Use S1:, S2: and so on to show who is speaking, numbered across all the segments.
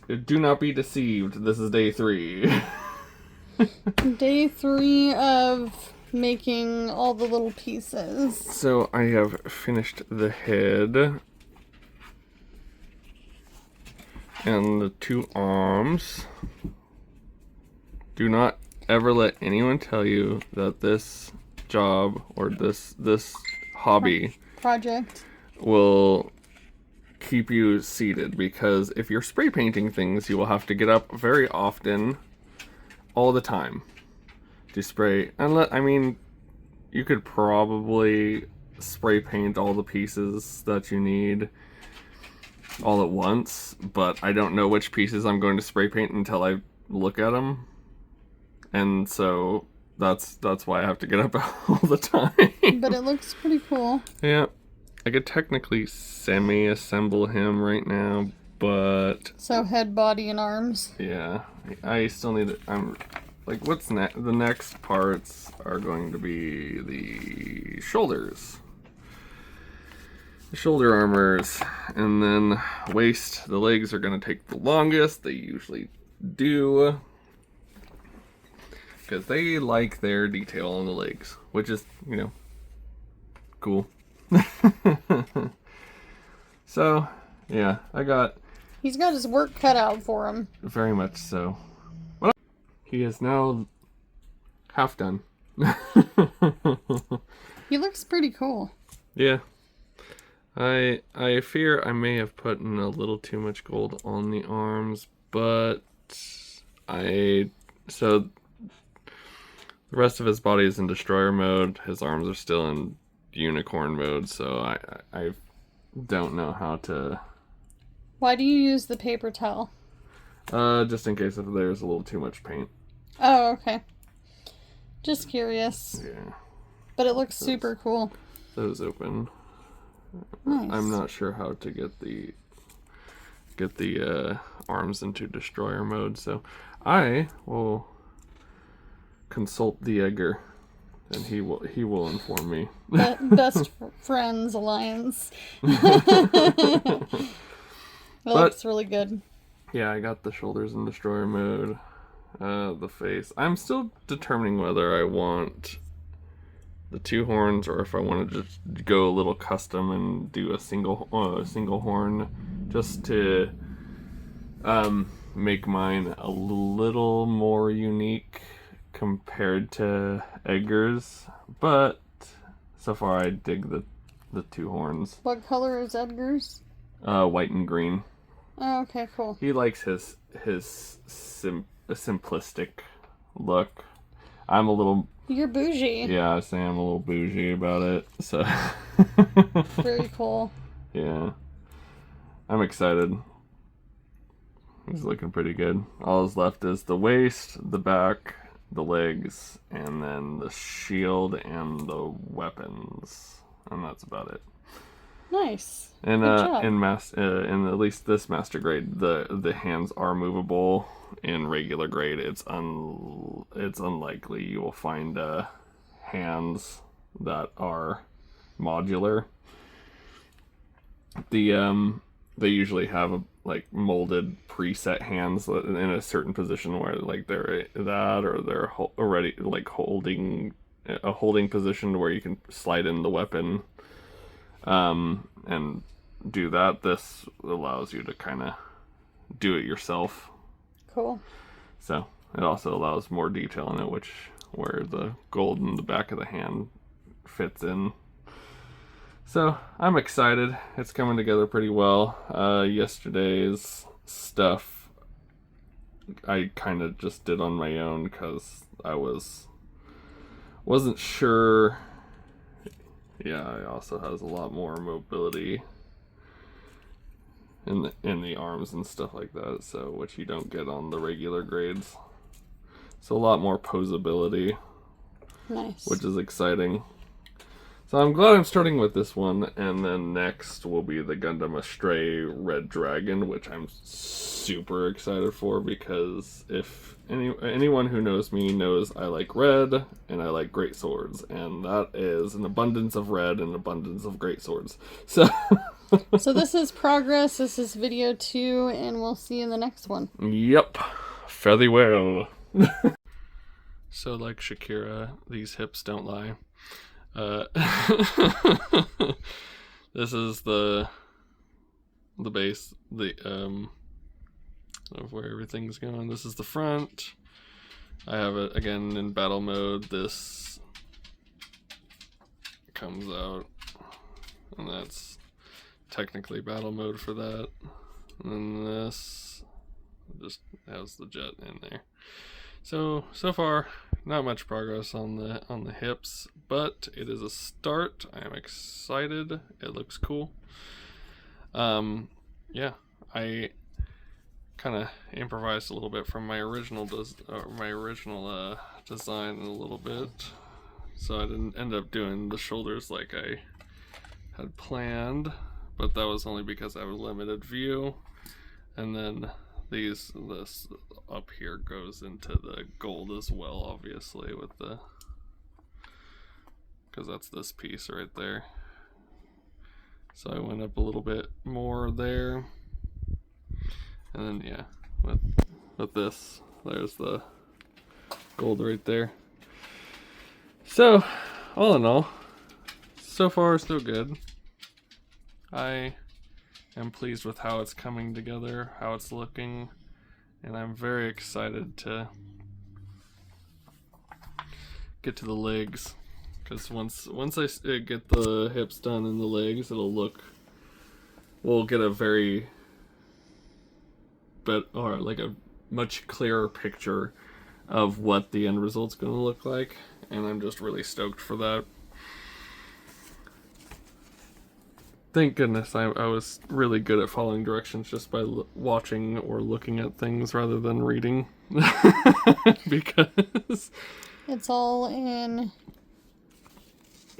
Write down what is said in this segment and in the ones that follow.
S1: do not be deceived. This is day 3.
S2: Day 3 of making all the little pieces.
S1: So I have finished the head and the 2 arms. Do not ever let anyone tell you that this job or this hobby
S2: project
S1: will keep you seated, because if you're spray painting things, you will have to get up very often, all the time, to spray. You could probably spray paint all the pieces that you need all at once, but I don't know which pieces I'm going to spray paint until I look at them. And so that's why I have to get up all the time.
S2: But it looks pretty cool.
S1: Yeah. I could technically semi-assemble him right now, but...
S2: So head, body, and arms.
S1: Yeah. I still need it. What's next? The next parts are going to be the shoulders. The shoulder armors. And then waist. The legs are going to take the longest. They usually do. Because they like their detail on the legs, which is, cool. So, yeah,
S2: He's got his work cut out for him.
S1: Very much so. Well, he is now half done.
S2: He looks pretty cool.
S1: Yeah. I fear I may have put in a little too much gold on the arms, but so the rest of his body is in destroyer mode. His arms are still in unicorn mode, so I don't know how to...
S2: Why do you use the paper towel?
S1: Just in case if there's a little too much paint.
S2: Oh, okay. Just curious.
S1: Yeah.
S2: But it looks super cool.
S1: Those open.
S2: Nice.
S1: I'm not sure how to get the arms into destroyer mode, so I will consult the Egger, and he will inform me.
S2: Best Friends Alliance. It looks really good.
S1: Yeah, I got the shoulders in destroyer mode. The face. I'm still determining whether I want the 2 horns or if I want to just go a little custom and do a single horn, just to make mine a little more unique compared to Edgar's. But so far I dig the 2 horns.
S2: What color is Edgar's?
S1: White and green.
S2: Oh, okay, cool.
S1: He likes his simplistic look. I'm a little...
S2: You're bougie.
S1: Yeah, I say I'm a little bougie about it, so...
S2: Very cool.
S1: Yeah. I'm excited. He's looking pretty good. All that's left is the waist, the back, the legs, and then the shield and the weapons. And that's about it.
S2: Nice.
S1: And
S2: Good job.
S1: in at least this master grade, the hands are movable. In regular grade, it's unlikely you will find hands that are modular. They usually have molded preset hands in a certain position where they're that, or they're already holding a holding position where you can slide in the weapon and do that. This allows you to kind of do it yourself.
S2: Cool.
S1: So it also allows more detail in it, where the gold in the back of the hand fits in. So I'm excited. It's coming together pretty well. Yesterday's stuff I kind of just did on my own because I wasn't sure. Yeah, it also has a lot more mobility in the arms and stuff like that, so which you don't get on the regular grades. So a lot more posability.
S2: Nice.
S1: Which is exciting. So I'm glad I'm starting with this one, and then next will be the Gundam Astray Red Dragon, which I'm super excited for because if anyone who knows me knows I like red and I like great swords, and that is an abundance of red and an abundance of great swords. So
S2: So this is progress. This is video 2, and we'll see you in the next one.
S1: Yep, fairly well. So like Shakira, these hips don't lie. This is the base, of where everything's going. This is the front. I have it again in battle mode. This comes out, and that's technically battle mode for that. And then this just has the jet in there. So far, not much progress on the hips, but it is a start. I am excited. It looks cool. Yeah, I kind of improvised a little bit from my original design a little bit, so I didn't end up doing the shoulders like I had planned, but that was only because I have a limited view. And then this up here goes into the gold as well, obviously, with because that's this piece right there. So I went up a little bit more there, and then yeah, with this, there's the gold right there. So all in all, so far so good. I am pleased with how it's coming together, how it's looking, and I'm very excited to get to the legs, because once I get the hips done and the legs, we'll get a a much clearer picture of what the end result's going to look like, and I'm just really stoked for that. Thank goodness I was really good at following directions just by watching or looking at things rather than reading. Because
S2: It's all in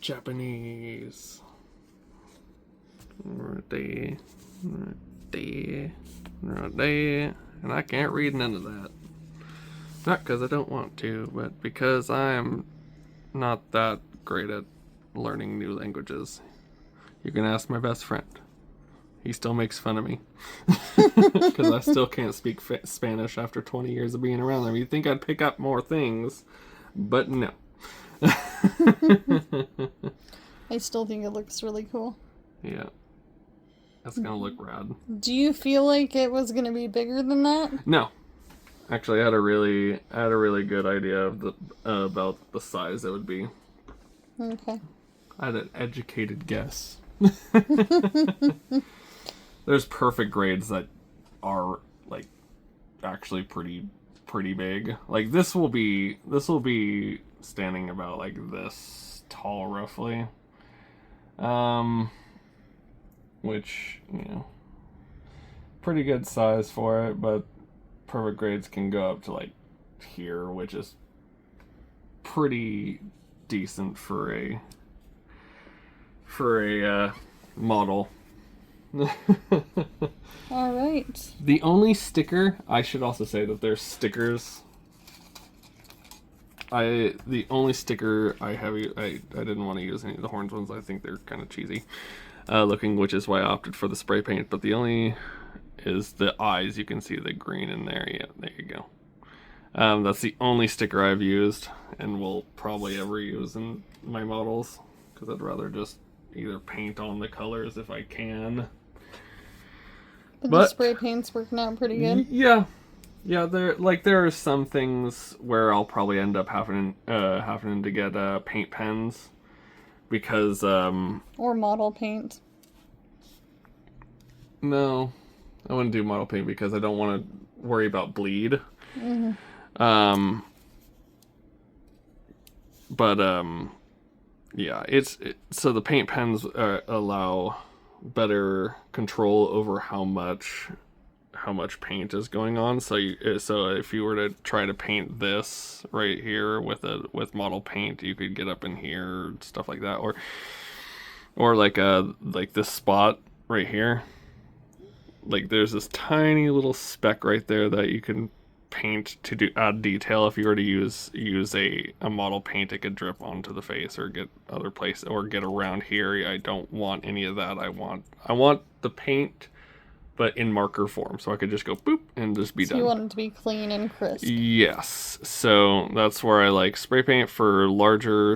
S1: Japanese. And I can't read none of that. Not because I don't want to, but because I'm not that great at learning new languages. You can ask my best friend. He still makes fun of me. Because I still can't speak Spanish after 20 years of being around them. You'd think I'd pick up more things, but no.
S2: I still think it looks really cool.
S1: Yeah. That's gonna look rad.
S2: Do you feel like it was gonna be bigger than that?
S1: No. Actually, I had a really good idea of about the size it would be.
S2: Okay.
S1: I had an educated guess. There's perfect grades that are like actually pretty big. Like this will be standing about like this tall roughly. Which, pretty good size for it, but perfect grades can go up to like here, which is pretty decent for a model.
S2: All right.
S1: The only sticker, I should also say that there's stickers. The only sticker I didn't want to use any of the horns ones. I think they're kind of cheesy looking, which is why I opted for the spray paint. But the only is the eyes. You can see the green in there. Yeah, there you go. That's the only sticker I've used and will probably ever use in my models, because I'd rather just either paint on the colors if I can.
S2: But the spray paint's working out pretty good.
S1: Yeah, there are some things where I'll probably end up having to get paint pens, because
S2: or model paint.
S1: No, I wouldn't do model paint because I don't want to worry about bleed.
S2: Mm-hmm.
S1: Yeah, so the paint pens allow better control over how much how much paint is going on. So so if you were to try to paint this right here with model paint, you could get up in here, stuff like that, or like this spot right here. Like there's this tiny little speck right there that you can paint to add detail. If you were to use a model paint, it could drip onto the face or get other place or get around here. I don't want any of that. I want the paint, but in marker form, so I could just go boop and just be done.
S2: You want it to be clean and crisp.
S1: Yes, so that's where I like spray paint for larger.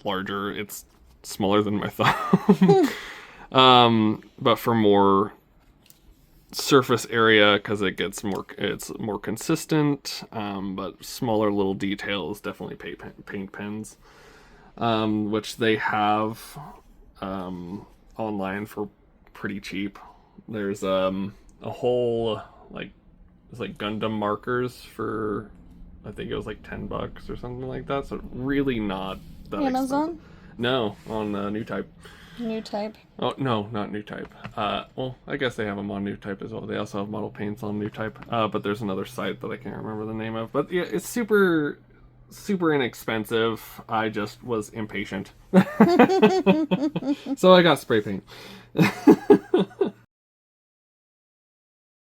S1: Larger. It's smaller than my thumb. But for more surface area, because it's more consistent, but smaller little details, definitely paint pens, which they have online for pretty cheap. There's a whole it's like Gundam markers for, I think it was like $10 or something like that, so really not that
S2: Amazon
S1: expensive. No, on New Type.
S2: New Type.
S1: Oh, no, not New Type. Well, I guess they have them on New Type as well. They also have model paints on New Type. But there's another site that I can't remember the name of. But yeah, it's super, super inexpensive. I just was impatient. So I got spray paint.